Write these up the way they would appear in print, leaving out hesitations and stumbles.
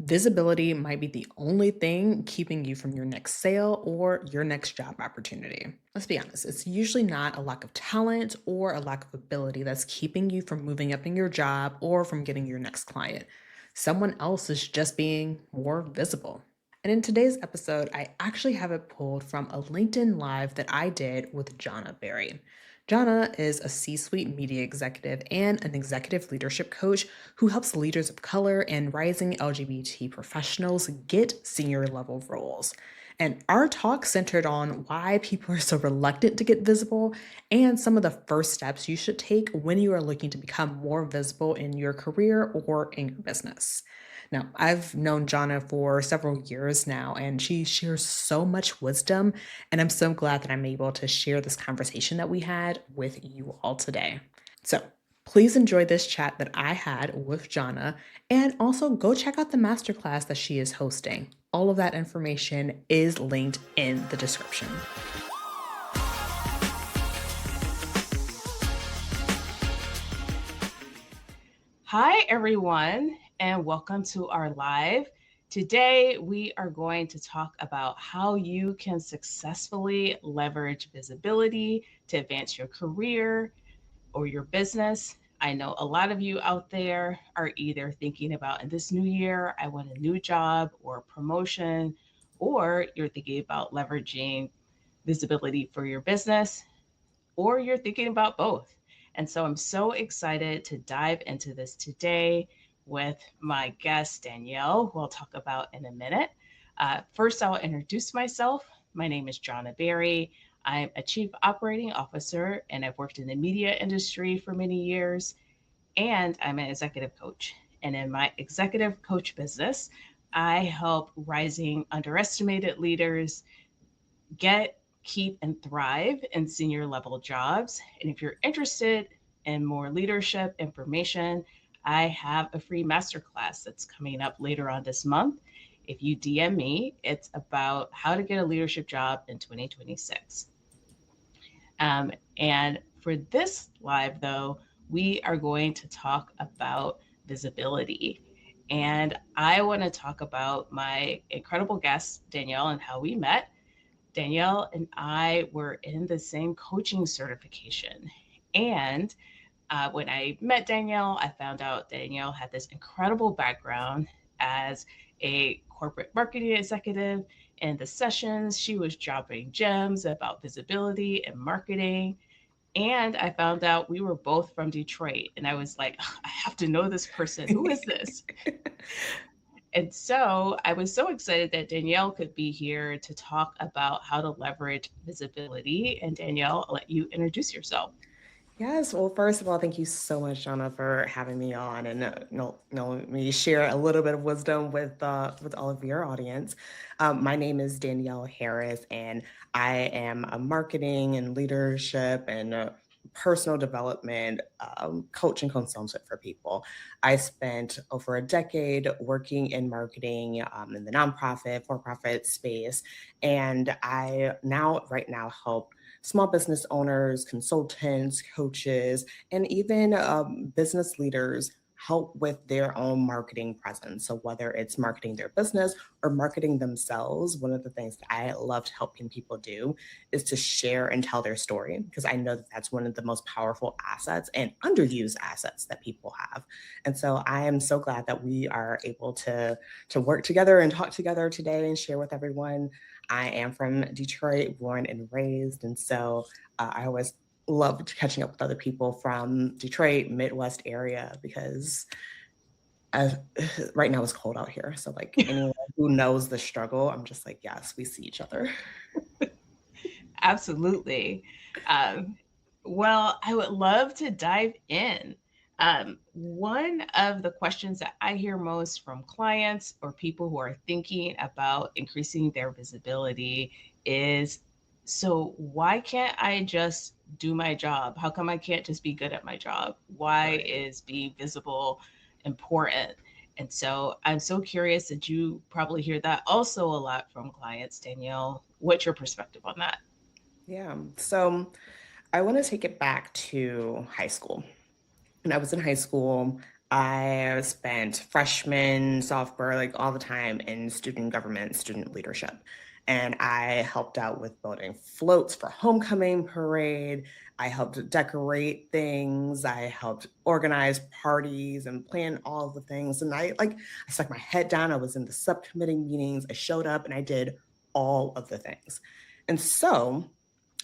Visibility might be the only thing keeping you from your next sale or your next job opportunity. Let's be honest, it's usually not a lack of talent or a lack of ability that's keeping you from moving up in your job or from getting your next client. Someone else is just being more visible. And in today's episode, I actually have it pulled from a LinkedIn Live that I did with Jahna Berry. Jahna is a C suite media executive and an executive leadership coach who helps leaders of color and rising LGBT professionals get senior level roles. And our talk centered on why people are so reluctant to get visible and some of the first steps you should take when you are looking to become more visible in your career or in your business. Now, I've known Jana for several years now, and she shares so much wisdom. And I'm so glad that I'm able to share this conversation that we had with you all today. So, please enjoy this chat that I had with Jana, and also go check out the masterclass that she is hosting. All of that information is linked in the description. Hi, everyone, and welcome to our live. Today, we are going to talk about how you can successfully leverage visibility to advance your career or your business. I know a lot of you out there are either thinking about in this new year, I want a new job or promotion, or you're thinking about leveraging visibility for your business, or you're thinking about both. And so I'm so excited to dive into this today with my guest, Danielle, who I'll talk about in a minute. First, I'll introduce myself. My name is Jahna Berry. I'm a chief operating officer, and I've worked in the media industry for many years, and I'm an executive coach. And in my executive coach business, I help rising underestimated leaders get, keep, and thrive in senior level jobs. And if you're interested in more leadership information, I have a free masterclass that's coming up later on this month. If you DM me, it's about how to get a leadership job in 2026. And for this live, though, we are going to talk about visibility. And I want to talk about my incredible guest, Danielle, and how we met. Danielle and I were in the same coaching certification. And when I met Danielle, I found out Danielle had this incredible background as a corporate marketing executive. In the sessions, she was dropping gems about visibility and marketing. And I found out we were both from Detroit. And I was like, I have to know this person. Who is this? And so I was so excited that Danielle could be here to talk about how to leverage visibility. And Danielle, I'll let you introduce yourself. Yes. Well, first of all, thank you so much, Shauna, for having me on and let me share a little bit of wisdom with all of your audience. My name is Danielle Harris, and I am a marketing and leadership and personal development coach and consultant for people. I spent over a decade working in marketing in the nonprofit, for-profit space, and right now help small business owners, consultants, coaches, and even business leaders help with their own marketing presence. So, whether it's marketing their business or marketing themselves, one of the things that I love to helping people do is to share and tell their story, because I know that that's one of the most powerful assets and underused assets that people have. And so, I am so glad that we are able to work together and talk together today and share with everyone. I am from Detroit, born and raised. And so I always loved catching up with other people from Detroit, Midwest area, because uh, right now it's cold out here. So, like, anyone who knows the struggle, I'm just like, yes, we see each other. Absolutely. Um, well, I would love to dive in. One of the questions that I hear most from clients or people who are thinking about increasing their visibility is, so why can't I just do my job? How come I can't just be good at my job? Why Right. is being visible important? And so I'm so curious that you probably hear that also a lot from clients. Danielle, what's your perspective on that? Yeah. So I want to take it back to high school. When I was in high school, I spent freshman, sophomore, like all the time in student government, student leadership. And I helped out with building floats for homecoming parade. I helped decorate things. I helped organize parties and plan all of the things. And I stuck my head down. I was in the subcommittee meetings. I showed up and I did all of the things. And so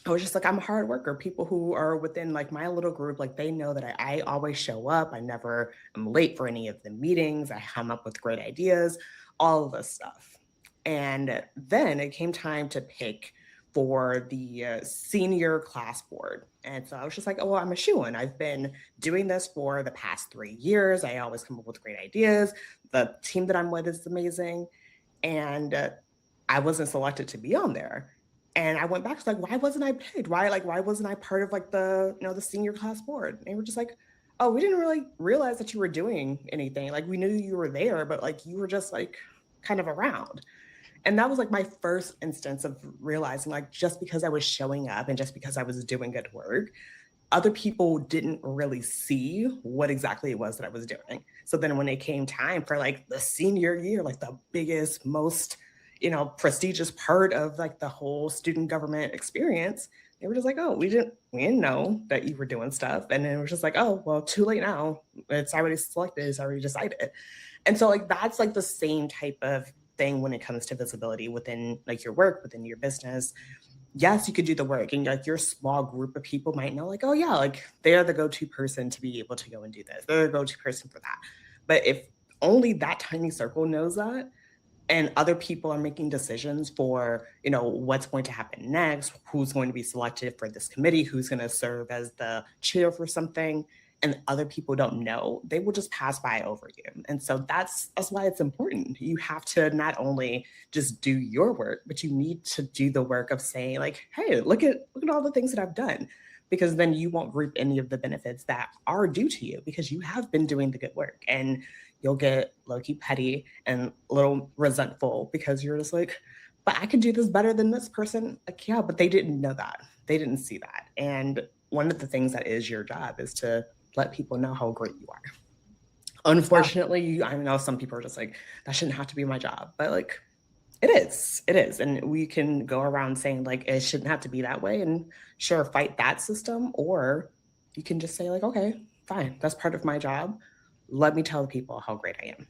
I was just like, I'm a hard worker. People who are within like my little group, like they know that I always show up. I never am late for any of the meetings. I come up with great ideas, all of this stuff. And then it came time to pick for the senior class board. And so I was just like, oh, well, I'm a shoe-in. I've been doing this for the past 3 years. I always come up with great ideas. The team that I'm with is amazing. And I wasn't selected to be on there. And I went back to like, why wasn't I picked? Why wasn't I part of like the senior class board? And they were just like, oh, we didn't really realize that you were doing anything. Like we knew you were there, but like you were just like kind of around. And that was like my first instance of realizing like just because I was showing up and just because I was doing good work, other people didn't really see what exactly it was that I was doing. So then when it came time for like the senior year, like the biggest, most, prestigious part of like the whole student government experience, they were just like, oh, we didn't know that you were doing stuff. And then it was just like, oh, well, too late now. It's already selected, it's already decided. And so like that's like the same type of thing when it comes to visibility within like your work, within your business. Yes, you could do the work and like your small group of people might know like, oh yeah, like they're the go-to person to be able to go and do this. They're the go-to person for that. But if only that tiny circle knows that and other people are making decisions for, what's going to happen next, who's going to be selected for this committee, who's going to serve as the chair for something, and other people don't know, they will just pass by over you. And so that's why it's important. You have to not only just do your work, but you need to do the work of saying like, hey, look at all the things that I've done. Because then you won't reap any of the benefits that are due to you because you have been doing the good work. And you'll get low-key petty and a little resentful because you're just like, but I can do this better than this person. Like, yeah, but they didn't know that. They didn't see that. And one of the things that is your job is to let people know how great you are. Wow. Unfortunately, I know some people are just like, that shouldn't have to be my job. But like, it is. It is. And we can go around saying like it shouldn't have to be that way and sure fight that system. Or you can just say, like, okay, fine, that's part of my job. Let me tell people how great I am.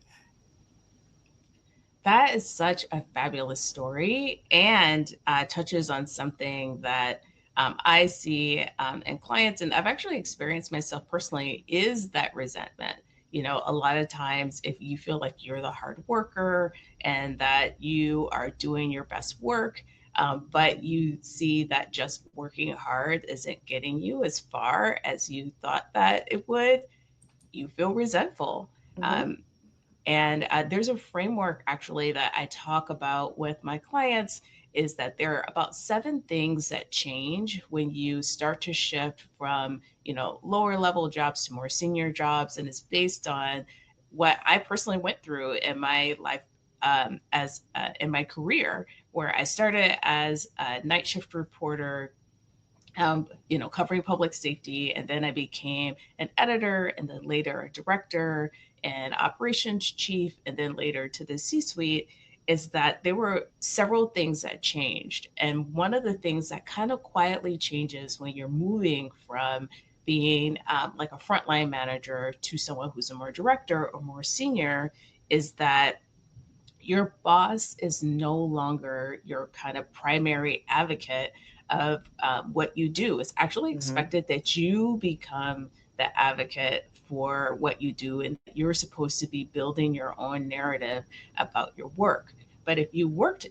That is such a fabulous story and touches on something that I see in clients, and I've actually experienced myself personally, is that resentment. A lot of times, if you feel like you're the hard worker and that you are doing your best work, but you see that just working hard isn't getting you as far as you thought that it would, you feel resentful. Mm-hmm. Um, and there's a framework actually that I talk about with my clients, is that there are about 7 things that change when you start to shift from, lower level jobs to more senior jobs. And it's based on what I personally went through in my life, as in my career, where I started as a night shift reporter, covering public safety. And then I became an editor, and then later a director and operations chief, and then later to the C suite. Is that there were several things that changed. And one of the things that kind of quietly changes when you're moving from being like a frontline manager to someone who's a more director or more senior is that your boss is no longer your kind of primary advocate of what you do. It's actually Mm-hmm. expected that you become the advocate for what you do, and that you're supposed to be building your own narrative about your work. But if you worked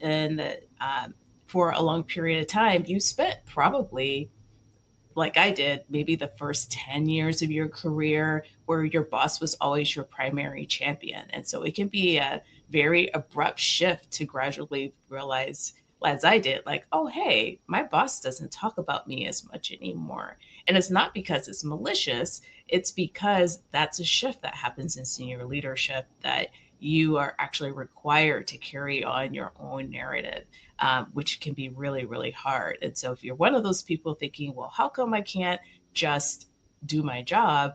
for a long period of time, you spent probably, like I did, maybe the first 10 years of your career where your boss was always your primary champion. And so it can be a very abrupt shift to gradually realize, as I did, like, oh, hey, my boss doesn't talk about me as much anymore. And it's not because it's malicious, it's because that's a shift that happens in senior leadership, that you are actually required to carry on your own narrative, which can be really, really hard. And so if you're one of those people thinking, well, how come I can't just do my job?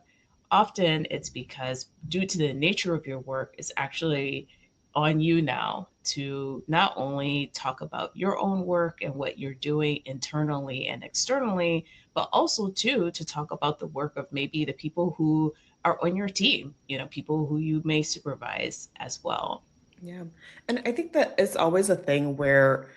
often it's because due to the nature of your work, it's actually on you now to not only talk about your own work and what you're doing internally and externally, but also too to talk about the work of maybe the people who are on your team, people who you may supervise as well. Yeah. And I think that it's always a thing where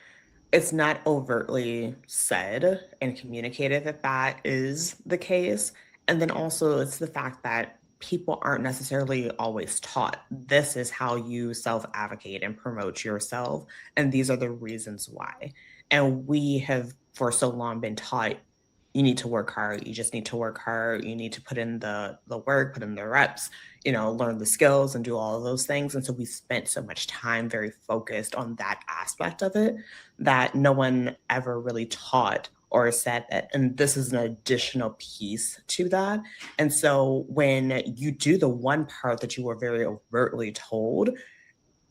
it's not overtly said and communicated that that is the case. And then also, it's the fact that people aren't necessarily always taught this is how you self advocate and promote yourself. And these are the reasons why. And we have for so long been taught you need to work hard. You just need to work hard. You need to put in the work, put in the reps, learn the skills and do all of those things. And so we spent so much time very focused on that aspect of it that no one ever really taught or said that. And this is an additional piece to that. And so when you do the one part that you were very overtly told,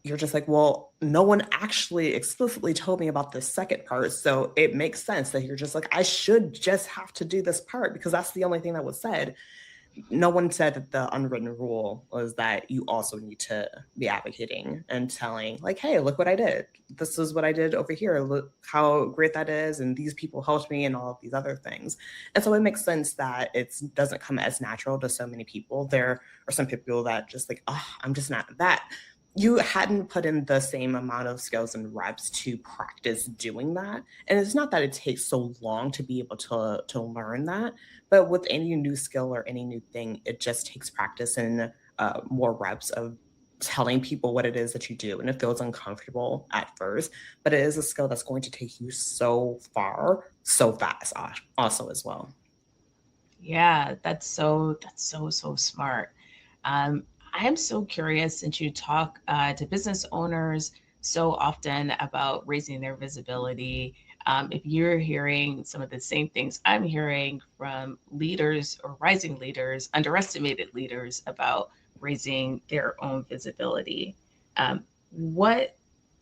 you're just like, well, no one actually explicitly told me about the second part. So it makes sense that you're just like, I should just have to do this part because that's the only thing that was said. No one said that the unwritten rule was that you also need to be advocating and telling, like, hey, look what I did. This is what I did over here. Look how great that is. And these people helped me and all of these other things. And so it makes sense that it doesn't come as natural to so many people. There are some people that just like, oh, I'm just not that. You hadn't put in the same amount of skills and reps to practice doing that. And it's not that it takes so long to be able to learn that, but with any new skill or any new thing, it just takes practice and more reps of telling people what it is that you do. And it feels uncomfortable at first, but it is a skill that's going to take you so far, so fast, also as well. Yeah, that's so smart. Um, I am so curious since you talk to business owners so often about raising their visibility. If you're hearing some of the same things I'm hearing from leaders or rising leaders, underestimated leaders about raising their own visibility, what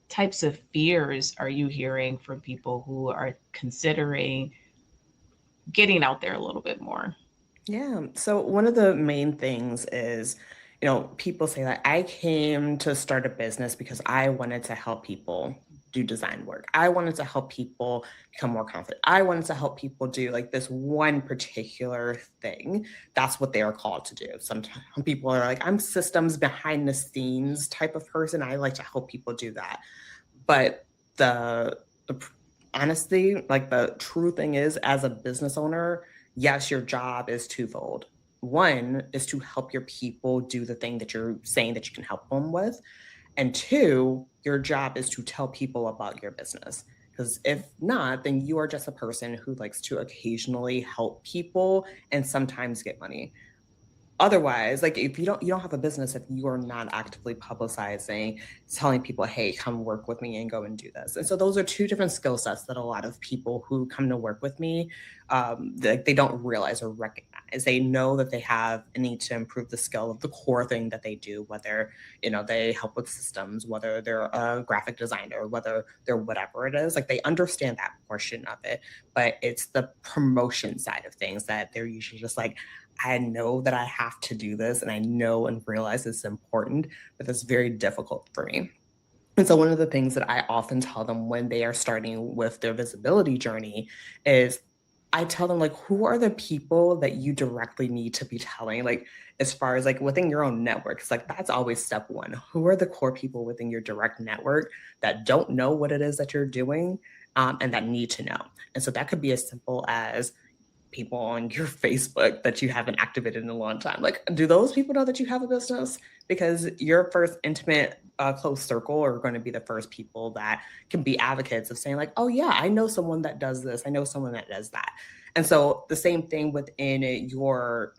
types of fears are you hearing from people who are considering getting out there a little bit more? Yeah. So one of the main things is, people say that I came to start a business because I wanted to help people do design work. I wanted to help people become more confident. I wanted to help people do like this one particular thing. That's what they are called to do. Sometimes people are like, I'm systems behind the scenes type of person. I like to help people do that. But the honestly, like the true thing is, as a business owner, yes, your job is twofold. One is to help your people do the thing that you're saying that you can help them with. And two, your job is to tell people about your business. Because if not, then you are just a person who likes to occasionally help people and sometimes get money. Otherwise, like if you don't have a business if you are not actively publicizing, telling people, hey, come work with me and go and do this. And so those are two different skill sets that a lot of people who come to work with me, they don't realize or recognize. They know that they have a need to improve the skill of the core thing that they do, whether they help with systems, whether they're a graphic designer, whether they're whatever it is. Like they understand that portion of it, but it's the promotion side of things that they're usually just like, I know that I have to do this and I know and realize it's important, but it's very difficult for me. And so one of the things that I often tell them when they are starting with their visibility journey is I tell them like who are the people that you directly need to be telling like as far as like within your own network. It's like that's always step one. Who are the core people within your direct network that don't know what it is that you're doing and that need to know? And so that could be as simple as people on your Facebook that you haven't activated in a long time. Like, do those people know that you have a business? Because your first intimate, close circle are going to be the first people that can be advocates of saying, like, oh, yeah, I know someone that does this. I know someone that does that. And so the same thing within your,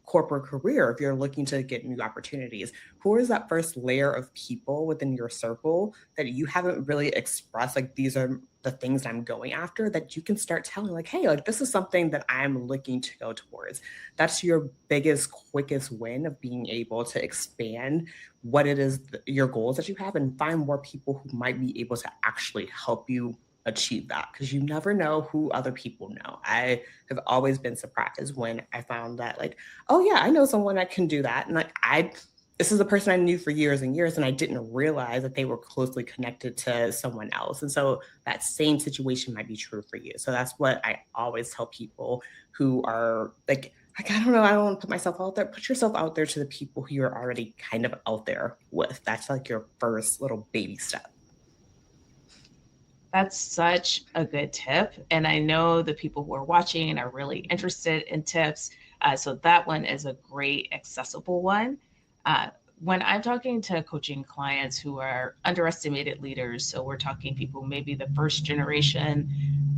corporate career, if you're looking to get new opportunities, who is that first layer of people within your circle that you haven't really expressed? Like, these are the things I'm going after that you can start telling, like, hey, like, this is something that I'm looking to go towards. That's your biggest, quickest win of being able to expand what it is, your goals that you have, and find more people who might be able to actually help you achieve that, because you never know who other people know. I have always been surprised when I found that, like, oh yeah, I know someone that can do that. And like, this is a person I knew for years and years, and I didn't realize that they were closely connected to someone else. And so that same situation might be true for you. So that's what I always tell people who are like, I don't know, I don't want to put myself out there. Put yourself out there to the people who you're already kind of out there with. That's like your first little baby step. That's such a good tip. And I know the people who are watching are really interested in tips. So that one is a great, accessible one. Uh, when I'm talking to coaching clients who are underestimated leaders, so we're talking people maybe the first generation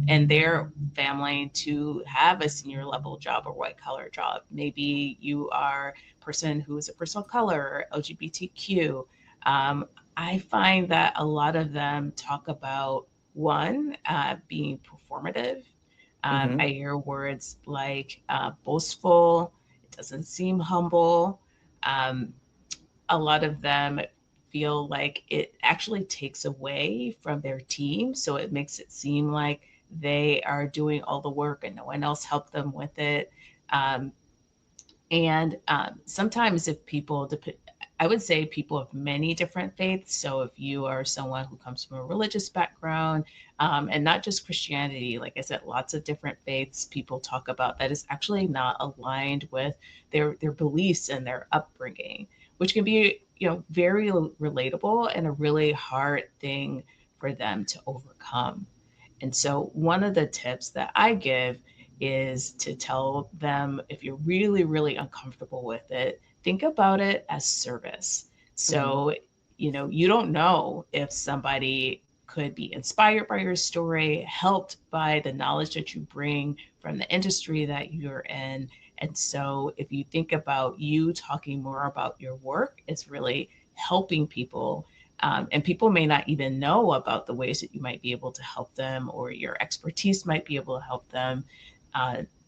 in their family to have a senior level job or white collar job. Maybe you are a person who is a person of color or LGBTQ. Um, I find that a lot of them talk about one, being performative. I Hmm. hear words like boastful, it doesn't seem humble. Um, a lot of them feel like it actually takes away from their team. So it makes it seem like they are doing all the work and no one else helped them with it. Um, and sometimes, if people, I would say people of many different faiths. So if you are someone who comes from a religious background, and not just Christianity, like I said, lots of different faiths people talk about that is actually not aligned with their beliefs and their upbringing, which can be, very relatable and a really hard thing for them to overcome. And so, one of the tips that I give is to tell them, if you're really, really uncomfortable with it, think about it as service. Hmm. So, you don't know if somebody could be inspired by your story, helped by the knowledge that you bring from the industry that you're in. And so, if you think about you talking more about your work, it's really helping people, and people may not even know about the ways that you might be able to help them or your expertise might be able to help them.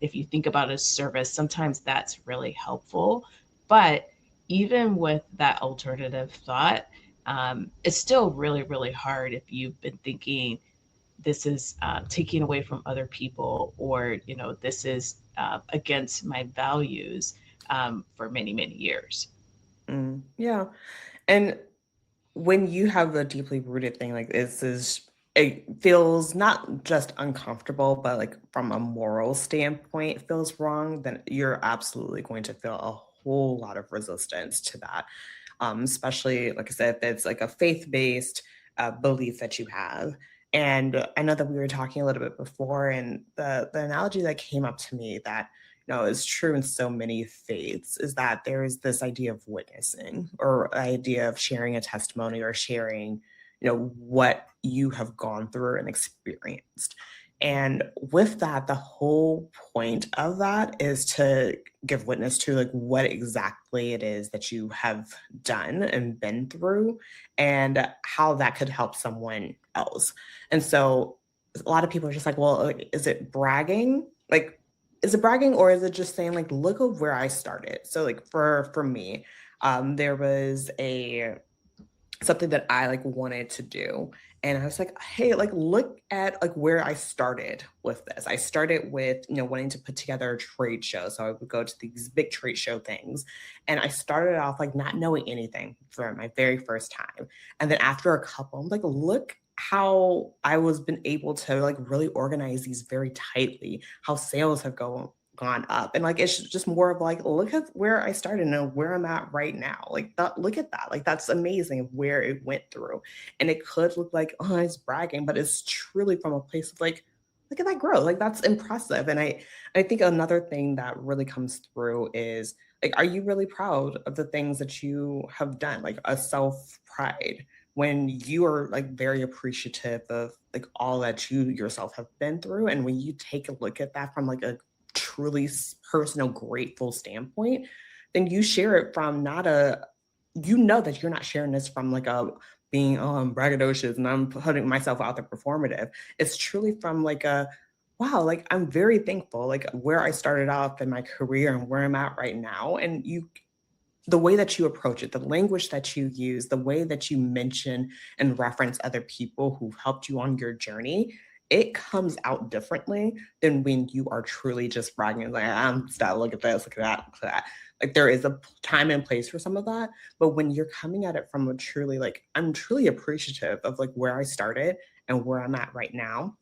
If you think about it as service, sometimes that's really helpful. But even with that alternative thought, it's still really, really hard if you've been thinking this is taking away from other people, or this is against my values, for many, many years. Mm, yeah. And when you have a deeply rooted thing like this, is it feels not just uncomfortable, but like from a moral standpoint, it feels wrong, then you're absolutely going to feel a whole lot of resistance to that. Especially, like I said, if it's like a faith-based belief that you have. And I know that we were talking a little bit before, and the analogy that came up to me that is true in so many faiths is that there is this idea of witnessing, or idea of sharing a testimony, or sharing, what you have gone through and experienced. And with that, the whole point of that is to give witness to like what exactly it is that you have done and been through, and how that could help someone else. And so a lot of people are just like, well, like, is it bragging? Like, is it bragging, or is it just saying like, look at where I started? So like for me, there was a something that I like wanted to do. And I was like, hey, like look at like where I started with this. I started with, wanting to put together a trade show. So I would go to these big trade show things. And I started off like not knowing anything for my very first time. And then after a couple, I'm like, look how I was been able to like really organize these very tightly, how sales have gone up. And like it's just more of like, look at where I started and where I'm at right now. Like that, look at that. Like that's amazing of where it went through. And it could look like, oh, it's bragging, but it's truly from a place of like, look at that growth. Like that's impressive. And I think another thing that really comes through is like, are you really proud of the things that you have done? Like a self pride, when you are like very appreciative of like all that you yourself have been through, and when you take a look at that from like a truly personal, grateful standpoint, then you share it from not a, that you're not sharing this from like a being, oh, I'm braggadocious and I'm putting myself out there performative. It's truly from like a, wow, like I'm very thankful, like where I started off in my career and where I'm at right now. And the way that you approach it, the language that you use, the way that you mention and reference other people who've helped you on your journey, it comes out differently than when you are truly just bragging and like, I'm style, look at this, look at that, look at that. Like there is a time and place for some of that. But when you're coming at it from a truly like, I'm truly appreciative of like where I started and where I'm at right now,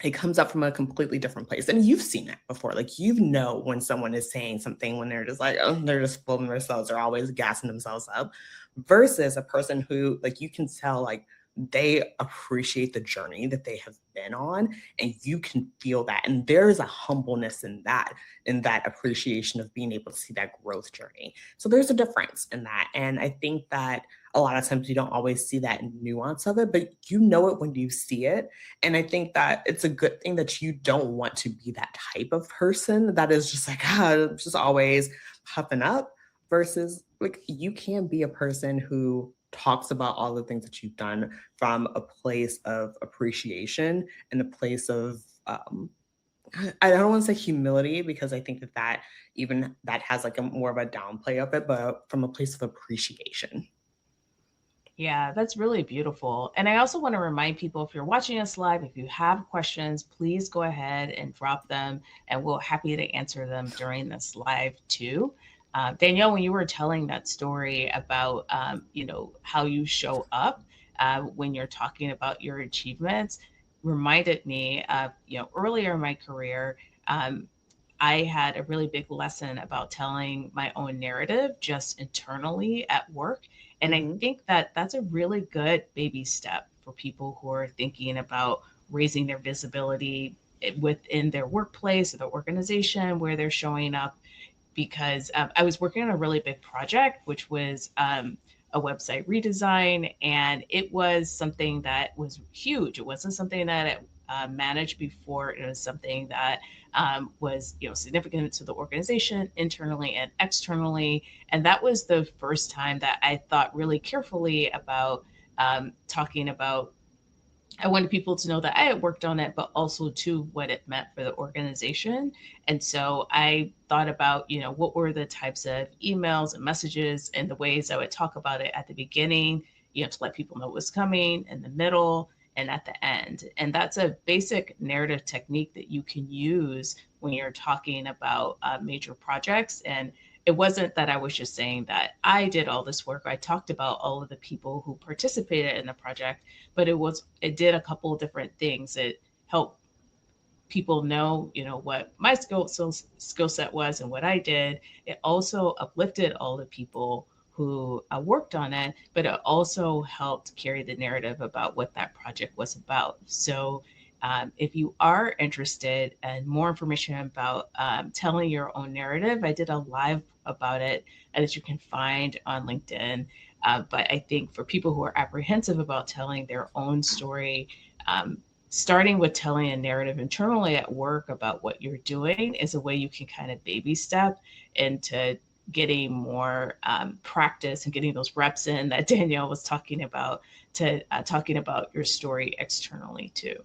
it comes up from a completely different place. And you've seen it before. Like you know when someone is saying something when they're just like, oh, they're just fooling themselves, they're always gassing themselves up, versus a person who like you can tell like they appreciate the journey that they have been on, and you can feel that. And there is a humbleness in that appreciation of being able to see that growth journey. So there's a difference in that. And I think that a lot of times you don't always see that nuance of it, but you know it when you see it. And I think that it's a good thing that you don't want to be that type of person that is just like, just always puffing up, versus like you can be a person who talks about all the things that you've done from a place of appreciation and a place of, I don't want to say humility, because I think that even that has like a more of a downplay of it, but from a place of appreciation. Yeah, that's really beautiful. And I also want to remind people, if you're watching us live, if you have questions, please go ahead and drop them, and we're happy to answer them during this live too. Danielle, when you were telling that story about, how you show up when you're talking about your achievements, reminded me of, earlier in my career, um, I had a really big lesson about telling my own narrative just internally at work. And I Hmm. think that that's a really good baby step for people who are thinking about raising their visibility within their workplace or the organization where they're showing up, because I was working on a really big project, which was a website redesign, and it was something that was huge. It wasn't something that I managed before. It was something that was, significant to the organization internally and externally. And that was the first time that I thought really carefully about talking about, I wanted people to know that I had worked on it, but also to what it meant for the organization. And so I thought about, what were the types of emails and messages and the ways I would talk about it at the beginning, to let people know what was coming, in the middle, and at the end. And that's a basic narrative technique that you can use when you're talking about major projects. And it wasn't that I was just saying that I did all this work. I talked about all of the people who participated in the project, but it did a couple of different things. It helped people know, what my skill set was and what I did. It also uplifted all the people who worked on it, but it also helped carry the narrative about what that project was about. So if you are interested in more information about telling your own narrative, I did a live about it that you can find on LinkedIn. But I think for people who are apprehensive about telling their own story, um, starting with telling a narrative internally at work about what you're doing is a way you can kind of baby step into getting more practice and getting those reps in that Danielle was talking about, to talking about your story externally too.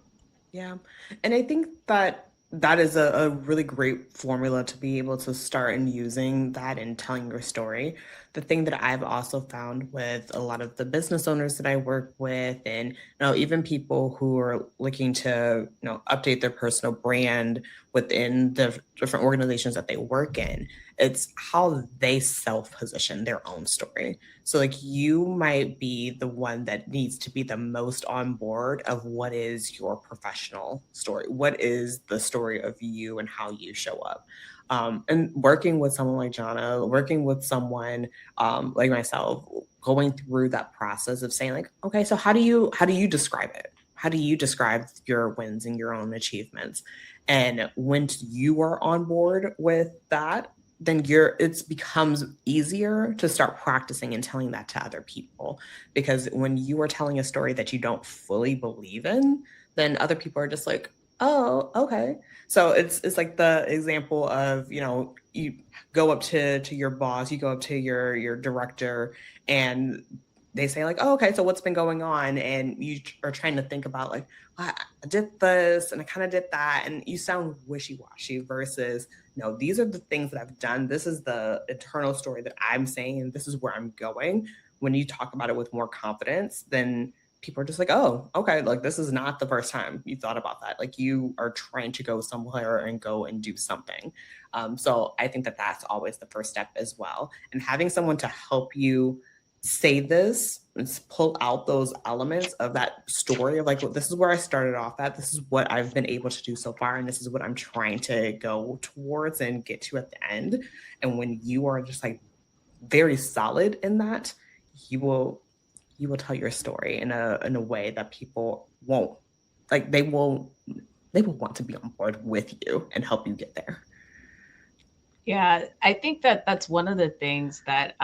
Yeah. And I think that that is a really great formula to be able to start and using that and telling your story. The thing that I've also found with a lot of the business owners that I work with, and even people who are looking to, update their personal brand within the different organizations that they work in, it's how they self-position their own story. So like you might be the one that needs to be the most on board of what is your professional story. What is the story of you and how you show up? And working with someone like Jahna, working with someone like myself, going through that process of saying like, okay, so how do you describe it? How do you describe your wins and your own achievements? And when you are on board with that, then it becomes easier to start practicing and telling that to other people, because when you are telling a story that you don't fully believe in, then other people are just like, oh, okay. So it's like the example of, you go up to your boss, you go up to your director, and they say like, oh, okay, so what's been going on? And you are trying to think about like, "Well, I did this and I kind of did that," and you sound wishy-washy, versus no, these are the things that I've done. This is the internal story that I'm saying, and this is where I'm going. When you talk about it with more confidence, then people are just like, oh, okay, like this is not the first time you thought about that. Like you are trying to go somewhere and go and do something. So I think that that's always the first step as well. And having someone to help you say this and pull out those elements of that story of like, well, this is where I started off at. This is what I've been able to do so far. And this is what I'm trying to go towards and get to at the end. And when you are just like very solid in that, you will tell your story in a way that people won't like they will want to be on board with you and help you get there. Yeah, I think that that's one of the things that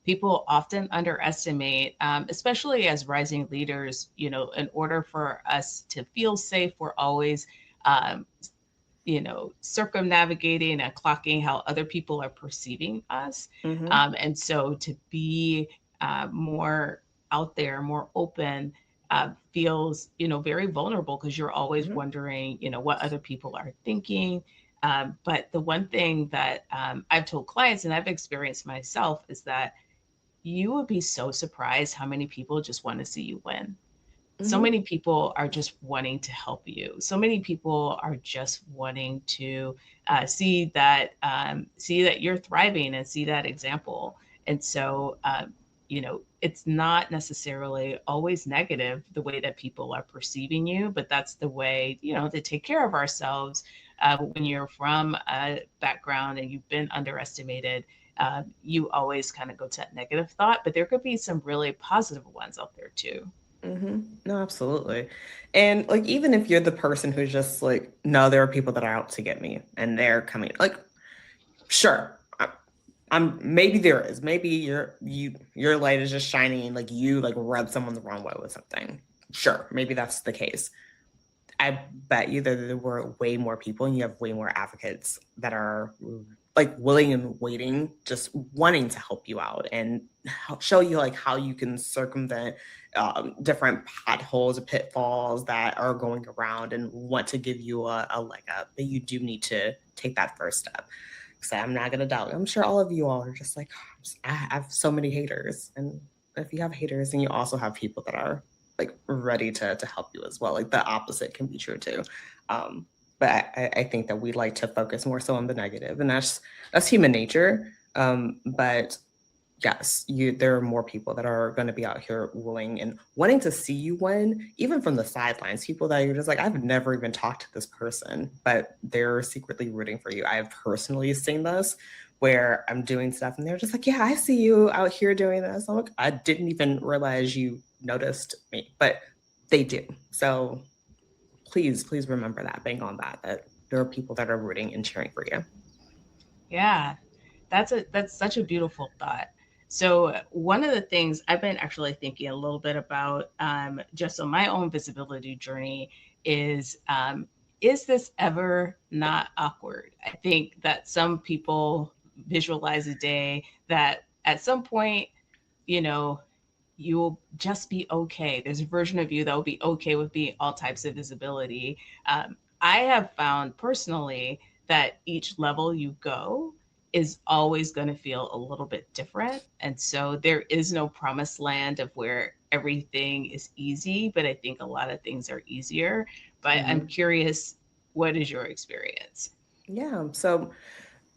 people often underestimate, especially as rising leaders. In order for us to feel safe, we're always um, circumnavigating and clocking how other people are perceiving us. Mm-hmm. And so to be more out there, more open, feels, very vulnerable because you're always Mm-hmm. wondering, what other people are thinking. But the one thing that I've told clients and I've experienced myself is that you would be so surprised how many people just want to see you win. So Mm-hmm. many people are just wanting to help you. So many people are just wanting to see that you're thriving and see that example. And so, it's not necessarily always negative the way that people are perceiving you, but that's the way to take care of ourselves. When you're from a background and you've been underestimated, you always kind of go to that negative thought, but there could be some really positive ones out there too. Mm-hmm. No, absolutely. And like even if you're the person who's just like, no, there are people that are out to get me and they're coming, like, sure. I'm maybe there is. Maybe your light is just shining, like you like rubbed someone the wrong way with something. Sure, maybe that's the case. I bet you that there were way more people and you have way more advocates that are like willing and waiting, just wanting to help you out and show you like how you can circumvent different potholes or pitfalls that are going around and want to give you a leg up. But you do need to take that first step. So I'm not gonna doubt. I'm sure all of you all are just like, I have so many haters, and if you have haters, then you also have people that are like ready to help you as well. Like the opposite can be true too. Um, but I think that we like to focus more so on the negative, and that's human nature. But yes, you there are more people that are going to be out here willing and wanting to see you win, even from the sidelines. People that you're just like, I've never even talked to this person, but they're secretly rooting for you. I've personally seen this where I'm doing stuff and they're just like, yeah, I see you out here doing this. I'm like, I didn't even realize you noticed me, but they do. So please remember that, bang on that, that there are people that are rooting and cheering for you. Yeah, that's such a beautiful thought. So one of the things I've been actually thinking a little bit about, just on my own visibility journey, is this ever not awkward? I think that some people visualize a day that at some point, you know, you'll just be okay. There's a version of you that will be okay with being all types of visibility. I have found personally that each level you go is always going to feel a little bit different. And so there is no promised land of where everything is easy, but I think a lot of things are easier. But I'm Hmm. curious, what is your experience? Yeah. So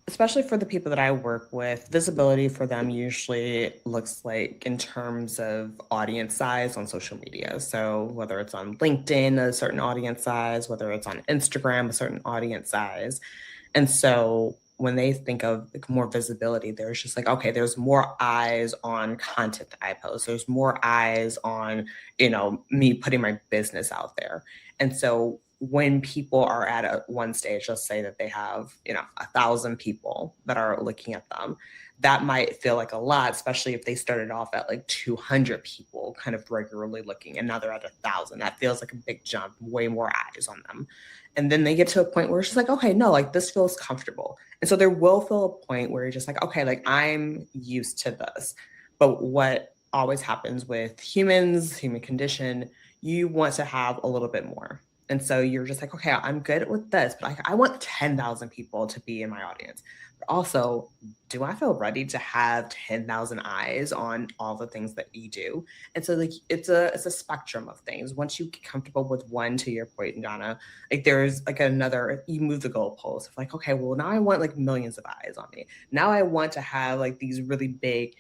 especially for the people that I work with, visibility for them usually looks like in terms of audience size on social media. So whether it's on LinkedIn, a certain audience size, whether it's on Instagram, a certain audience size. And so when they think of like more visibility, there's just like, okay, there's more eyes on content that I post. There's more eyes on, me putting my business out there. And so when people are at one stage, let's say that they have, 1,000 people that are looking at them, that might feel like a lot, especially if they started off at like 200 people kind of regularly looking and now they're at 1,000. That feels like a big jump, way more eyes on them. And then they get to a point where it's just like, okay, no, like this feels comfortable. And so there will feel a point where you're just like, okay, like I'm used to this. But what always happens with humans, human condition, you want to have a little bit more. And so you're just like, okay, I'm good with this, but I want 10,000 people to be in my audience. But also, do I feel ready to have 10,000 eyes on all the things that you do? And so like it's a spectrum of things. Once you get comfortable with one, to your point, Jana, like there's like another, you move the goalpost of like, okay, well now I want like millions of eyes on me. Now I want to have like these really big,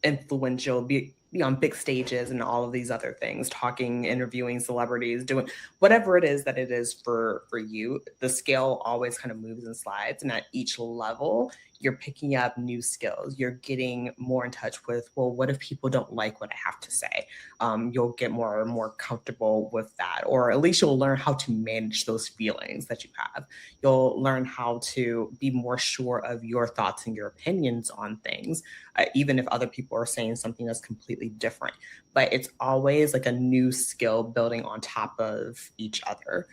influential, be on big stages and all of these other things, talking, interviewing celebrities, doing whatever it is that it is for you. The scale always kind of moves and slides, and at each level you're picking up new skills. You're getting more in touch with, well, what if people don't like what I have to say? You'll get more and more comfortable with that, or at least you'll learn how to manage those feelings that you have. You'll learn how to be more sure of your thoughts and your opinions on things, even if other people are saying something that's completely different. But it's always like a new skill building on top of each other.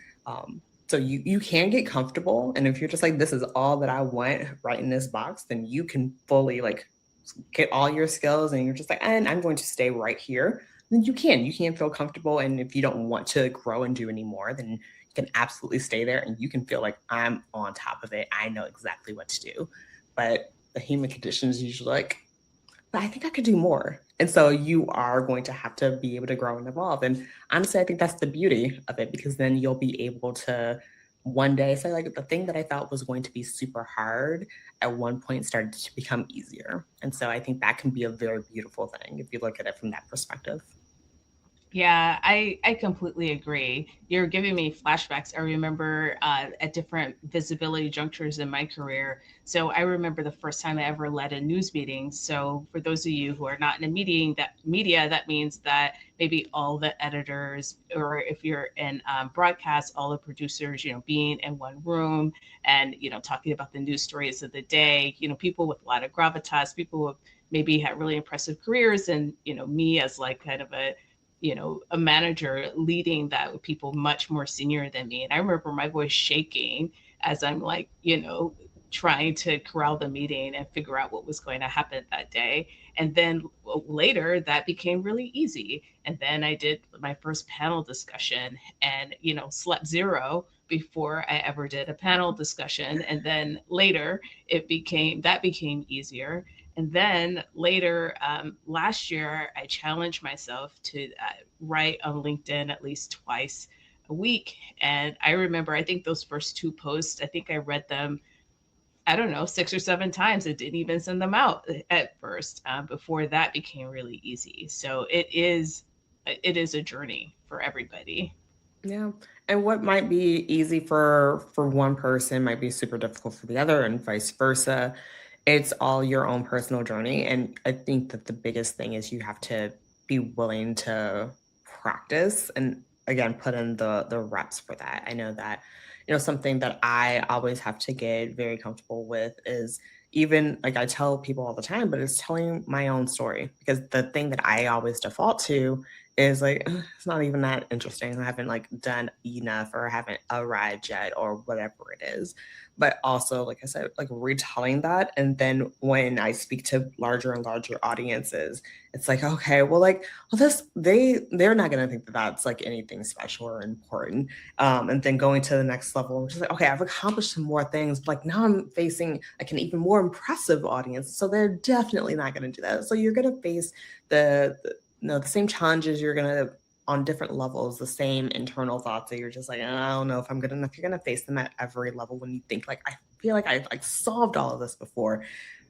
So you can get comfortable, and if you're just like, this is all that I want right in this box, then you can fully like get all your skills, and you're just like, and I'm going to stay right here. Then you can feel comfortable, and if you don't want to grow and do anymore, then you can absolutely stay there, and you can feel like, I'm on top of it, I know exactly what to do. But the human condition is usually like, but I think I could do more. And so you are going to have to be able to grow and evolve. And honestly, I think that's the beauty of it, because then you'll be able to one day say, like, the thing that I thought was going to be super hard at one point started to become easier. And so I think that can be a very beautiful thing if you look at it from that perspective. Yeah, I completely agree. You're giving me flashbacks. I remember at different visibility junctures in my career. So I remember the first time I ever led a news meeting. So for those of you who are not in a meeting, that media, that means that maybe all the editors, or if you're in broadcast, all the producers, being in one room and talking about the news stories of the day. People with a lot of gravitas, people who maybe had really impressive careers, and me as like kind of a manager leading that with people much more senior than me. And I remember my voice shaking as I'm like, trying to corral the meeting and figure out what was going to happen that day. And then later that became really easy. And then I did my first panel discussion and, slept zero before I ever did a panel discussion. And then later that became easier. And then later, last year, I challenged myself to write on LinkedIn at least twice a week. And I remember, I think those first two posts, I think I read them, I don't know, 6 or 7 times. I didn't even send them out at first. Before that became really easy. So it is a journey for everybody. Yeah. And what might be easy for one person might be super difficult for the other, and vice versa. It's all your own personal journey. And I think that the biggest thing is you have to be willing to practice and, again, put in the reps for that. I know that, something that I always have to get very comfortable with is, even like I tell people all the time, but it's telling my own story, because the thing that I always default to is like, "Ugh, it's not even that interesting. I haven't like done enough, or I haven't arrived yet, or whatever it is." But also, like I said, like retelling that. And then when I speak to larger and larger audiences, it's like, okay, well, like, well, they're not gonna think that that's like anything special or important. And then going to the next level, which is like, okay, I've accomplished some more things, but like now I'm facing like an even more impressive audience. So they're definitely not gonna do that. So you're gonna face the same challenges. You're gonna, on different levels, the same internal thoughts that you're just like, I don't know if I'm good enough. You're gonna face them at every level when you think like, I feel like I've like solved all of this before.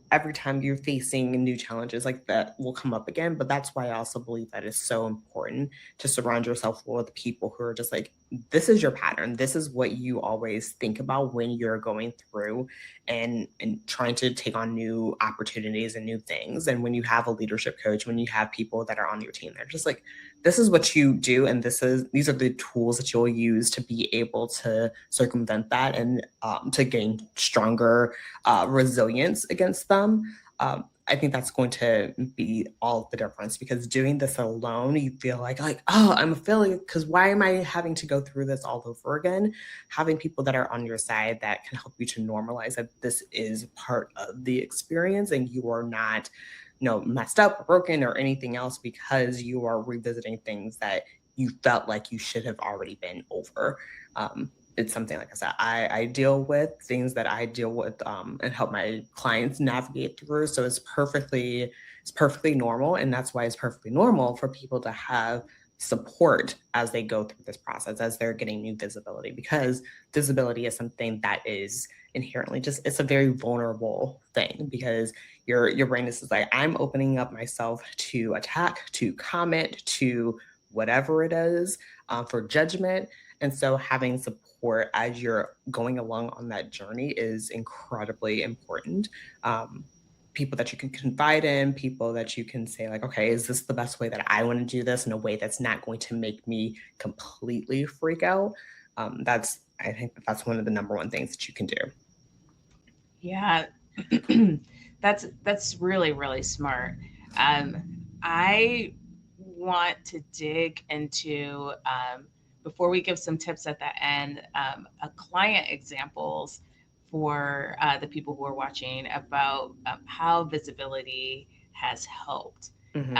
Every time you're facing new challenges like that will come up again. But that's why I also believe that it's so important to surround yourself with people who are just like, this is your pattern. This is what you always think about when you're going through and trying to take on new opportunities and new things. And when you have a leadership coach, when you have people that are on your team, they're just like, this is what you do, and these are the tools that you'll use to be able to circumvent that, and to gain stronger resilience against them. I think that's going to be all the difference, because doing this alone, you feel like, oh, I'm a failure, because why am I having to go through this all over again? Having people that are on your side that can help you to normalize that this is part of the experience, and you are not, messed up or broken or anything else, because you are revisiting things that you felt like you should have already been over. It's something, like I said, I deal with things that I deal with, and help my clients navigate through. So it's perfectly normal, and that's why it's perfectly normal for people to have support as they go through this process, as they're getting new visibility, because visibility is something that is inherently just, it's a very vulnerable thing, because your brain is just like, I'm opening up myself to attack, to comment, to whatever it is, for judgment. And so having support as you're going along on that journey is incredibly important. Um, People that you can confide in, people that you can say, like, okay, is this the best way that I want to do this in a way that's not going to make me completely freak out? I think that's one of the number one things that you can do. Yeah, that's really really smart. Um, I want to dig into before we give some tips at the end, a client examples for the people who are watching about how visibility has helped. Hmm.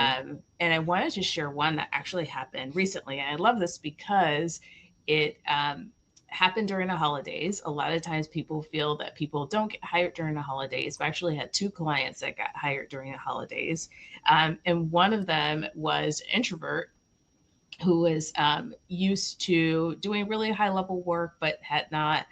And I wanted to share one that actually happened recently, and I love this because it happened during the holidays. A lot of times people feel that people don't get hired during the holidays. I actually had two clients that got hired during the holidays. And one of them was an introvert who was used to doing really high level work, but had not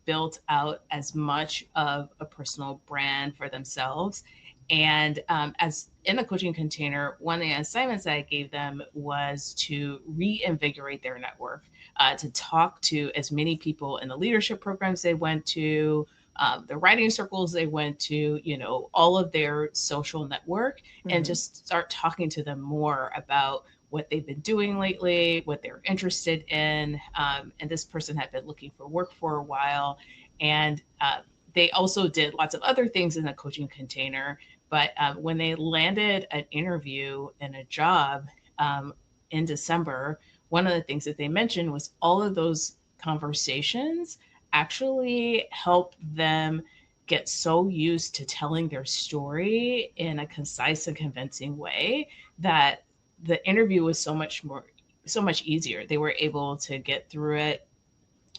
built out as much of a personal brand for themselves. And as in the coaching container, one of the assignments that I gave them was to reinvigorate their network, to talk to as many people in the leadership programs they went to, the writing circles they went to, all of their social network, and Hmm. just start talking to them more about what they've been doing lately, what they're interested in. And this person had been looking for work for a while. And they also did lots of other things in the coaching container. But when they landed an interview and a job um, in December, one of the things that they mentioned was all of those conversations actually helped them get so used to telling their story in a concise and convincing way that the interview was so much easier. They were able to get through it.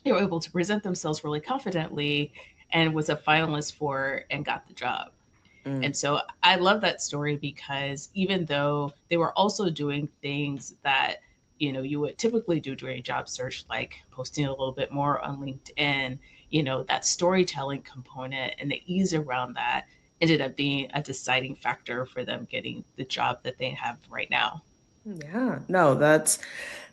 They were able to present themselves really confidently, and was a finalist for and got the job. And so I love that story because even though they were also doing things that you would typically do during a job search, like posting a little bit more on LinkedIn, that storytelling component and the ease around that ended up being a deciding factor for them getting the job that they have right now. Yeah, no, that's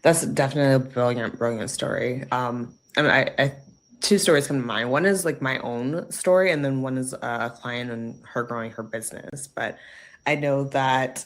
definitely a brilliant, brilliant story. I mean, two stories come to mind. One is like my own story, and then one is a client and her growing her business. But I know that,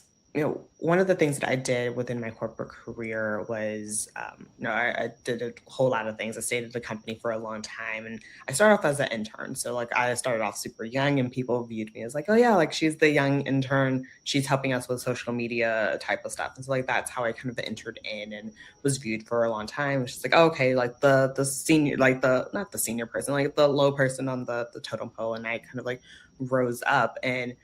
one of the things that I did within my corporate career was, I did a whole lot of things. I stayed at the company for a long time, and I started off as an intern. So like I started off super young, and people viewed me as like, oh yeah, like she's the young intern. She's helping us with social media type of stuff. And so like that's how I kind of entered in and was viewed for a long time. It's just like, oh, okay, like the senior, like the not the senior person, like the low person on the totem pole, and I kind of like rose up. And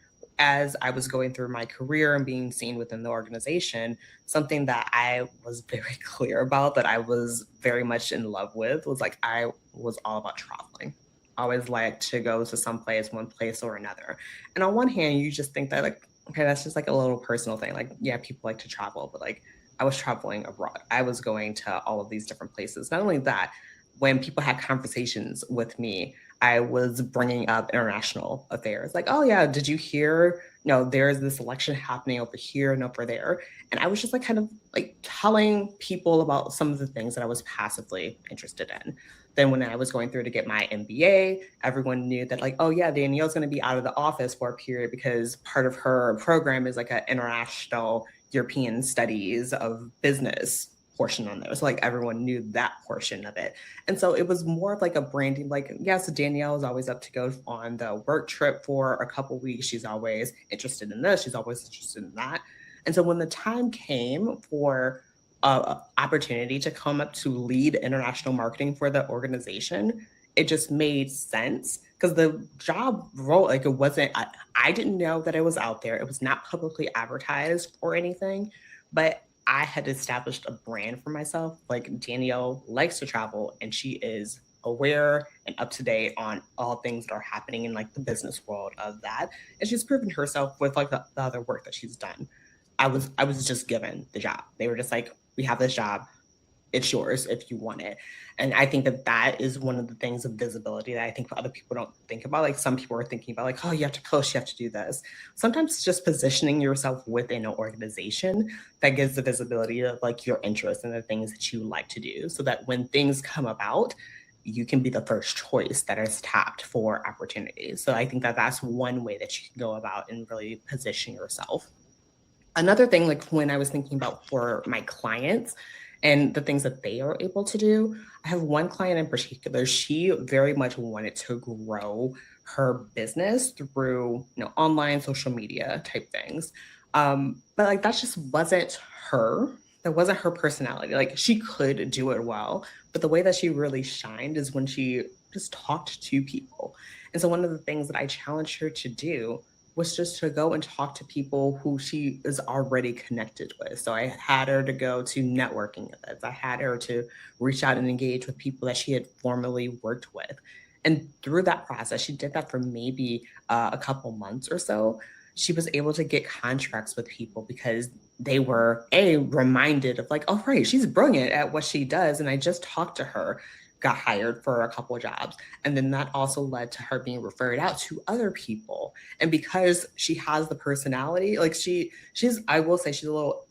as I was going through my career and being seen within the organization, something that I was very clear about, that I was very much in love with, was like I was all about traveling. I always liked to go to some place, one place or another. And on one hand, you just think that, like, okay, that's just like a little personal thing. Like, yeah, people like to travel, but like I was traveling abroad. I was going to all of these different places. Not only that, when people had conversations with me, I was bringing up international affairs. Like, oh yeah, did you hear? No, there's this election happening over here and over there. And I was just like kind of like telling people about some of the things that I was passively interested in. Then when I was going through to get my MBA, everyone knew that, like, oh yeah, Danielle's going to be out of the office for a period because part of her program is like an international European studies of business portion on there. So like everyone knew that portion of it. And so it was more of like a branding, like, yes, Danielle is always up to go on the work trip for a couple weeks. She's always interested in this, she's always interested in that. And so when the time came for opportunity to come up to lead international marketing for the organization, it just made sense because the job role, like it wasn't, I didn't know that it was out there. It was not publicly advertised or anything, but I had established a brand for myself. Like Danielle likes to travel and she is aware and up to date on all things that are happening in like the business world of that. And she's proven herself with like the other work that she's done. I was just given the job. They were just like, we have this job, it's yours if you want it. And I think that that is one of the things of visibility that I think other people don't think about. Like some people are thinking about like, oh, you have to post, you have to do this. Sometimes it's just positioning yourself within an organization that gives the visibility of like your interests and the things that you like to do, so that when things come about, you can be the first choice that is tapped for opportunities. So I think that that's one way that you can go about and really position yourself. Another thing, like when I was thinking about for my clients and the things that they are able to do, I have one client in particular. She very much wanted to grow her business through, online social media type things. But like that just wasn't her. That wasn't her personality. Like she could do it well, but the way that she really shined is when she just talked to people. And so one of the things that I challenged her to do was just to go and talk to people who she is already connected with. So I had her to go to networking events. I had her to reach out and engage with people that she had formerly worked with. And through that process, she did that for maybe a couple months or so. She was able to get contracts with people because they were reminded of like, oh right, she's brilliant at what she does. And I just talked to her, got hired for a couple of jobs. And then that also led to her being referred out to other people. And because she has the personality, like she's I will say she's a little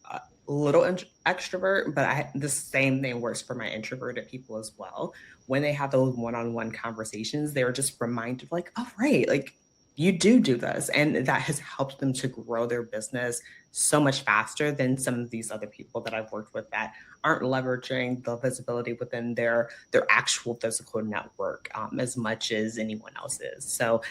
extrovert, but the same thing works for my introverted people as well. When they have those one-on-one conversations, they're just reminded like, oh right, like you do this, and that has helped them to grow their business so much faster than some of these other people that I've worked with that aren't leveraging the visibility within their actual physical network, as much as anyone else is. So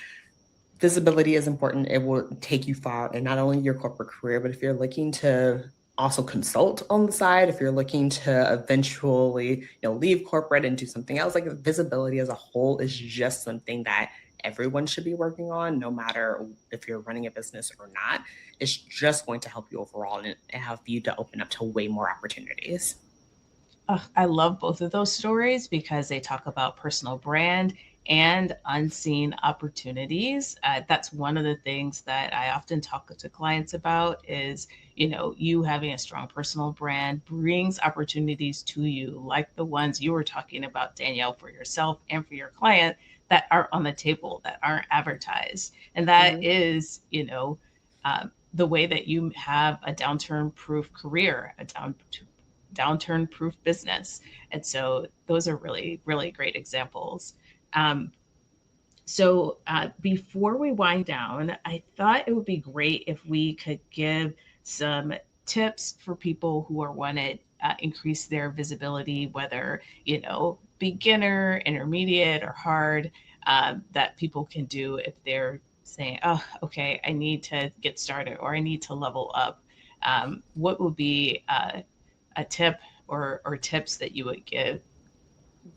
visibility is important. It will take you far in not only your corporate career, but if you're looking to also consult on the side, if you're looking to eventually, leave corporate and do something else, like visibility as a whole is just something that everyone should be working on, no matter if you're running a business or not. It's just going to help you overall and help you to open up to way more opportunities. I love both of those stories because they talk about personal brand and unseen opportunities. That's one of the things that I often talk to clients about is, you having a strong personal brand brings opportunities to you, like the ones you were talking about, Danielle, for yourself and for your client that are on the table, that aren't advertised. And that Mhm. is, the way that you have a downturn proof career, a downturn proof business. And so those are really, really great examples. Um, before we wind down, I thought it would be great if we could give some tips for people who are want to increase their visibility, whether, beginner, intermediate, or hard, that people can do if they're saying, oh, okay, I need to get started or I need to level up. What would be a tip or tips that you would give?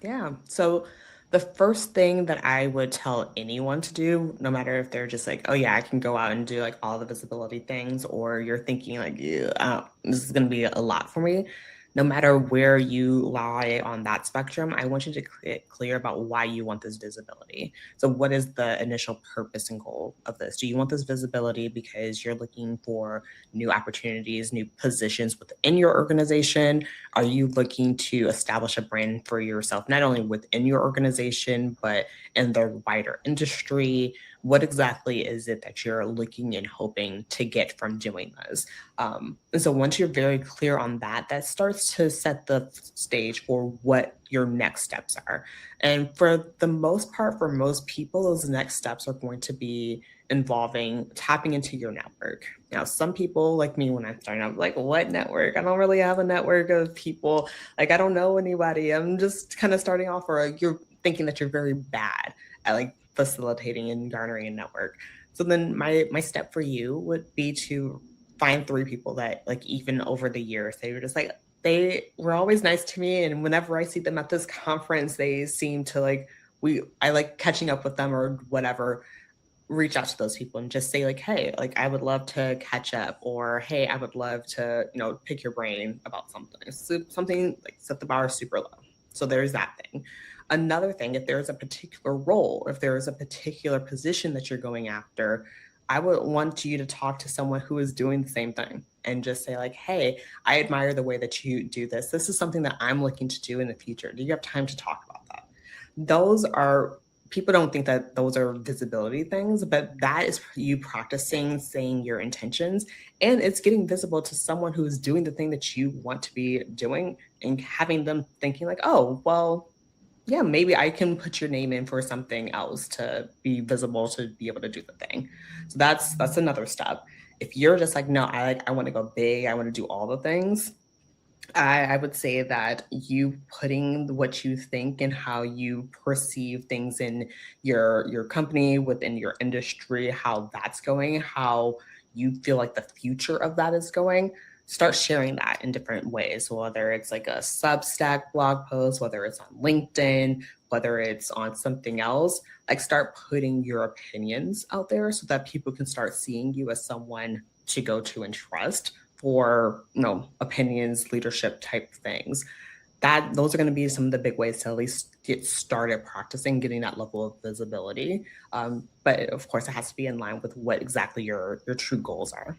Yeah. So the first thing that I would tell anyone to do, no matter if they're just like, oh yeah, I can go out and do like all the visibility things, or you're thinking like, yeah, this is going to be a lot for me. No matter where you lie on that spectrum, I want you to get clear about why you want this visibility. So, what is the initial purpose and goal of this? Do you want this visibility because you're looking for new opportunities, new positions within your organization? Are you looking to establish a brand for yourself, not only within your organization, but in the wider industry? What exactly is it that you're looking and hoping to get from doing this? And so once you're very clear on that, that starts to set the stage for what your next steps are. And for the most part, for most people, those next steps are going to be involving tapping into your network. Now, some people like me, when I'm starting out, like, what network? I don't really have a network of people. Like, I don't know anybody. I'm just kind of starting off, or you're thinking that you're very bad at like facilitating and garnering a network. So then my step for you would be to find three people that like even over the years they were just like they were always nice to me, and whenever I see them at this conference they seem to like I like catching up with them or whatever, reach out to those people and just say like, hey, like I would love to catch up, or hey, I would love to, pick your brain about something. So something like set the bar super low. So there's that thing. Another thing, if there's a particular role, if there is a particular position that you're going after, I would want you to talk to someone who is doing the same thing and just say like, hey, I admire the way that you do this. This is something that I'm looking to do in the future. Do you have time to talk about that? Those are, people don't think that those are visibility things, but that is you practicing saying your intentions, and it's getting visible to someone who is doing the thing that you want to be doing, and having them thinking like, oh, well, yeah, maybe I can put your name in for something else to be visible, to be able to do the thing. So that's another step. If you're just like, no, I want to go big, I want to do all the things, I would say that you putting what you think and how you perceive things in your company, within your industry, how that's going, how you feel like the future of that is going, start sharing that in different ways. So whether it's like a Substack blog post, whether it's on LinkedIn, whether it's on something else, like start putting your opinions out there so that people can start seeing you as someone to go to and trust for opinions, leadership type things. That those are going to be some of the big ways to at least get started practicing getting that level of visibility. But of course, it has to be in line with what exactly your true goals are.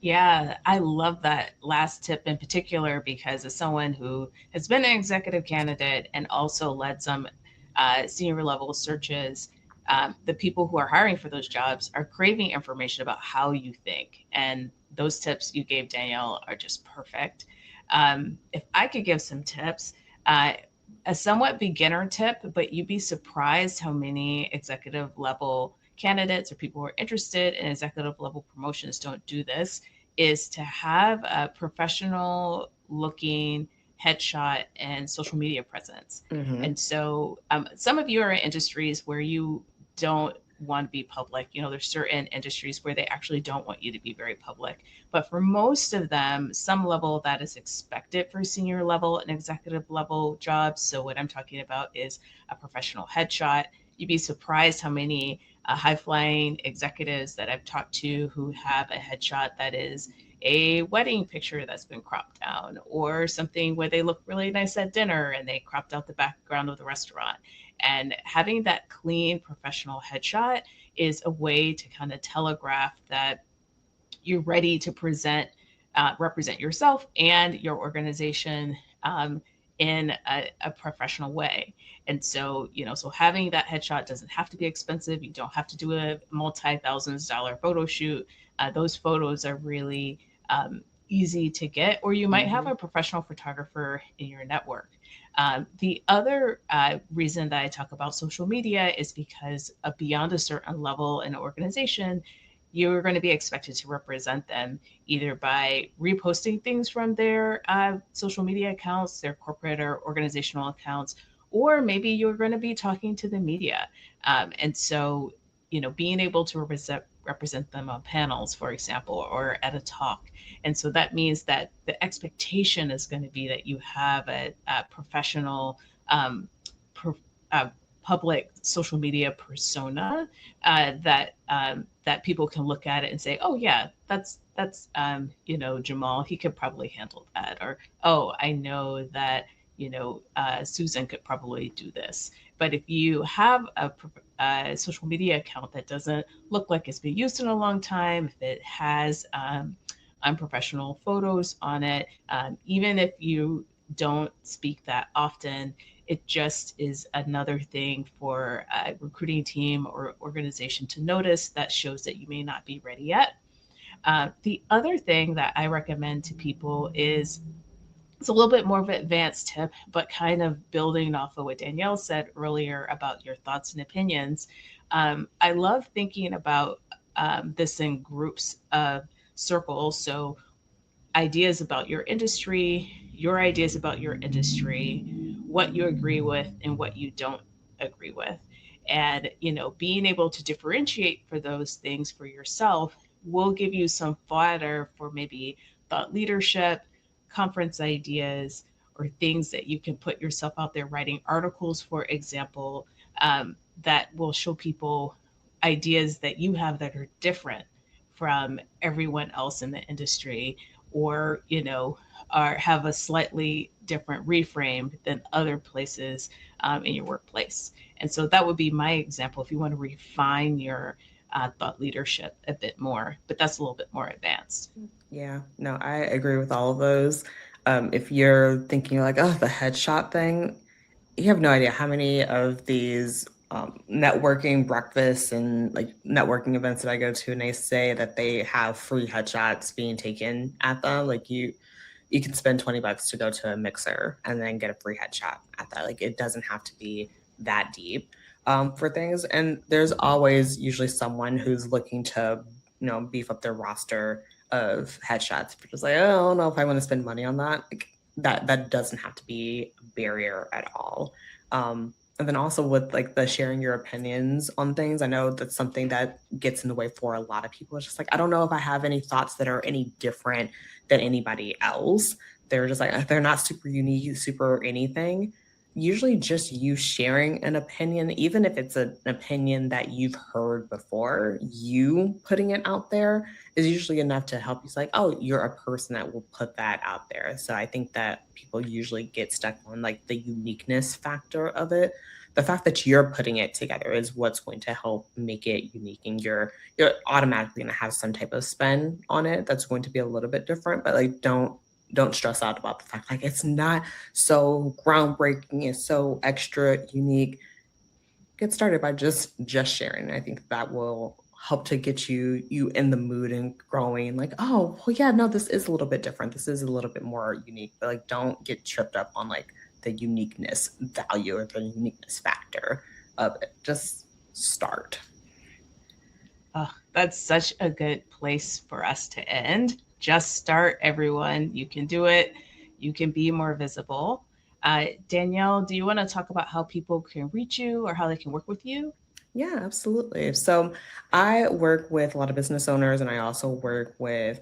Yeah, I love that last tip in particular because as someone who has been an executive candidate and also led some senior level searches, the people who are hiring for those jobs are craving information about how you think. And those tips you gave, Danielle, are just perfect. If I could give some tips, uh, a somewhat beginner tip, but you'd be surprised how many executive level candidates or people who are interested in executive level promotions don't do this, is to have a professional looking headshot and social media presence. Hmm. And so some of you are in industries where you don't want to be public. You know, there's certain industries where they actually don't want you to be very public. But for most of them, some level of that is expected for senior level and executive level jobs. So what I'm talking about is a professional headshot. You'd be surprised how many high flying executives that I've talked to who have a headshot that is a wedding picture that's been cropped down, or something where they look really nice at dinner and they cropped out the background of the restaurant. And having that clean professional headshot is a way to kind of telegraph that you're ready to represent yourself and your organization in a professional way. And so, so having that headshot doesn't have to be expensive. You don't have to do a multi-thousands-dollar photo shoot. Those photos are really easy to get, or you might have Hmm. a professional photographer in your network. The other reason that I talk about social media is because beyond a certain level in an organization, you're going to be expected to represent them either by reposting things from their social media accounts, their corporate or organizational accounts, or maybe you're going to be talking to the media. And so, being able to represent them on panels, for example, or at a talk. And so that means that the expectation is going to be that you have a professional, um, pro, uh, public social media persona that people can look at it and say, oh yeah, that's Jamal. He could probably handle that, or oh, I know that Susan could probably do this. But if you have a social media account that doesn't look like it's been used in a long time, if it has unprofessional photos on it, even if you don't speak that often, it just is another thing for a recruiting team or organization to notice that shows that you may not be ready yet. The other thing that I recommend to people is it's a little bit more of an advanced tip, but kind of building off of what Danielle said earlier about your thoughts and opinions. I love thinking about this in groups of circles. So ideas about your ideas about your industry, what you agree with and what you don't agree with. And, being able to differentiate for those things for yourself will give you some fodder for maybe thought leadership, conference ideas, or things that you can put yourself out there writing articles, for example, that will show people ideas that you have that are different from everyone else in the industry, or are have a slightly different reframe than other places in your workplace. And so that would be my example if you want to refine your thought leadership a bit more, but that's a little bit more advanced. Yeah, no, I agree with all of those. If you're thinking like, oh, the headshot thing, you have no idea how many of these networking breakfasts and like networking events that I go to, and they say that they have free headshots being taken at them. Like you can spend $20 to go to a mixer and then get a free headshot at that. Like it doesn't have to be that deep for things. And there's always usually someone who's looking to, beef up their roster of headshots. If you're just like, oh, I don't know if I want to spend money on that. Like that doesn't have to be a barrier at all. And then also with like the sharing your opinions on things, I know that's something that gets in the way for a lot of people. It's just like, I don't know if I have any thoughts that are any different than anybody else. They're just like, they're not super unique, super anything. Usually, just you sharing an opinion, even if it's an opinion that you've heard before, you putting it out there is usually enough to help you. It's like, oh, you're a person that will put that out there. So I think that people usually get stuck on like the uniqueness factor of it. The fact that you're putting it together is what's going to help make it unique, and you're automatically going to have some type of spin on it that's going to be a little bit different. But like don't stress out about the fact like it's not so groundbreaking, it's so extra unique. Get started by just sharing. I think that will help to get you in the mood and growing like, oh well, yeah, no, this is a little bit different, this is a little bit more unique. But like don't get tripped up on like the uniqueness value or the uniqueness factor of it. Just start. Oh, that's such a good place for us to end. Just start, everyone. You can do it. You can be more visible. Danielle, do you want to talk about how people can reach you or how they can work with you? Yeah, absolutely. So I work with a lot of business owners, and I also work with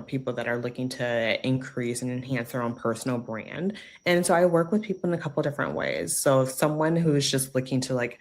people that are looking to increase and enhance their own personal brand. And so I work with people in a couple different ways. So if someone who is just looking to like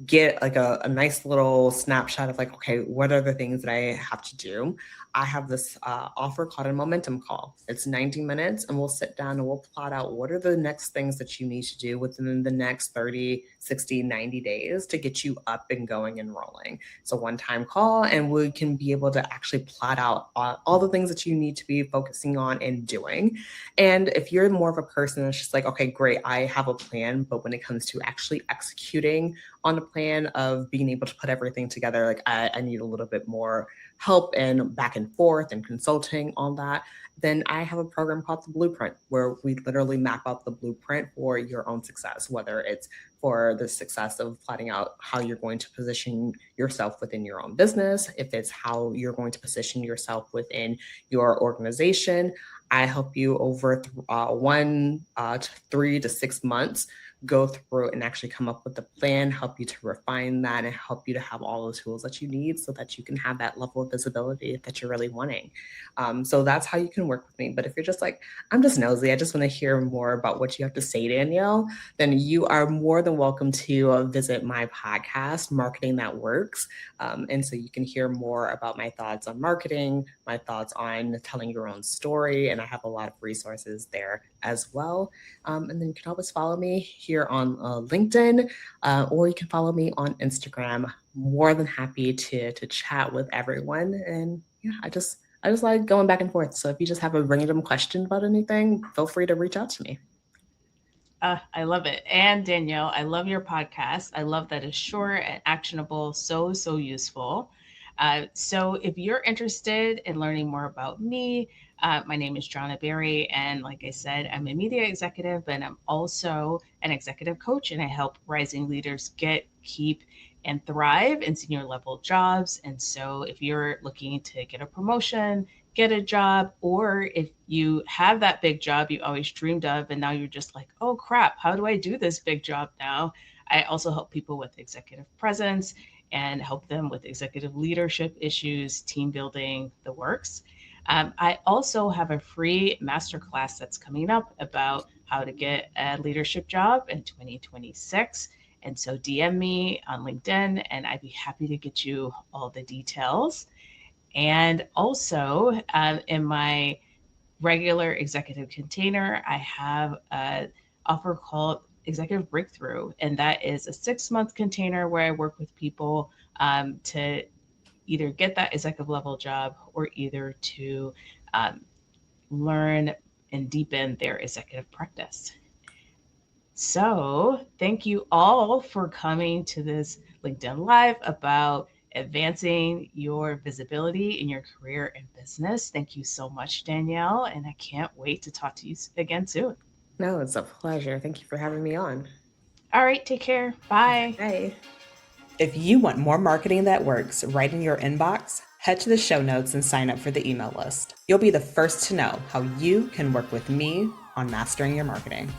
get like a nice little snapshot of like, okay, what are the things that I have to do? I have this offer called a momentum call. It's 90 minutes, and we'll sit down and we'll plot out what are the next things that you need to do within the next 30, 60, 90 days to get you up and going and rolling. It's a one time call, and we can be able to actually plot out all the things that you need to be focusing on and doing. And if you're more of a person that's just like, okay, great, I have a plan, but when it comes to actually executing on the plan of being able to put everything together, like I need a little bit more help and back and forth and consulting on that, then I have a program called the Blueprint, where we literally map out the blueprint for your own success, whether it's for the success of plotting out how you're going to position yourself within your own business, if it's how you're going to position yourself within your organization. I help you over 1 to 3 to 6 months go through and actually come up with a plan, help you to refine that, and help you to have all the tools that you need so that you can have that level of visibility that you're really wanting. So that's how you can work with me. But if you're just like, I'm just nosy, I just want to hear more about what you have to say, Danielle, then you are more than welcome to visit my podcast, Marketing That Works. And so you can hear more about my thoughts on marketing, my thoughts on telling your own story. And I have a lot of resources there as well. And then you can always follow me here on LinkedIn, or you can follow me on Instagram. More than happy to chat with everyone. And yeah, I just like going back and forth. So if you just have a random question about anything, feel free to reach out to me. I love it. And Danielle, I love your podcast. I love that it's short and actionable, so, so useful. So if you're interested in learning more about me, my name is Jahna Berry. And like I said, I'm a media executive, but I'm also an executive coach, and I help rising leaders get, keep, and thrive in senior level jobs. And so if you're looking to get a promotion, get a job, or if you have that big job you always dreamed of and now you're just like, oh crap, how do I do this big job now? I also help people with executive presence and help them with executive leadership issues, team building, the works. I also have a free masterclass that's coming up about how to get a leadership job in 2026. And so DM me on LinkedIn and I'd be happy to get you all the details. And also, in my regular executive container, I have an offer called Executive Breakthrough. And that is a 6-month container where I work with people to either get that executive level job or either to um, learn and deepen their executive practice. So, thank you all for coming to this LinkedIn Live about advancing your visibility in your career and business. Thank you so much, Danielle, and I can't wait to talk to you again soon. No, it's a pleasure. Thank you for having me on. All right, take care. Bye. Bye. If you want more marketing that works right in your inbox, head to the show notes and sign up for the email list. You'll be the first to know how you can work with me on mastering your marketing.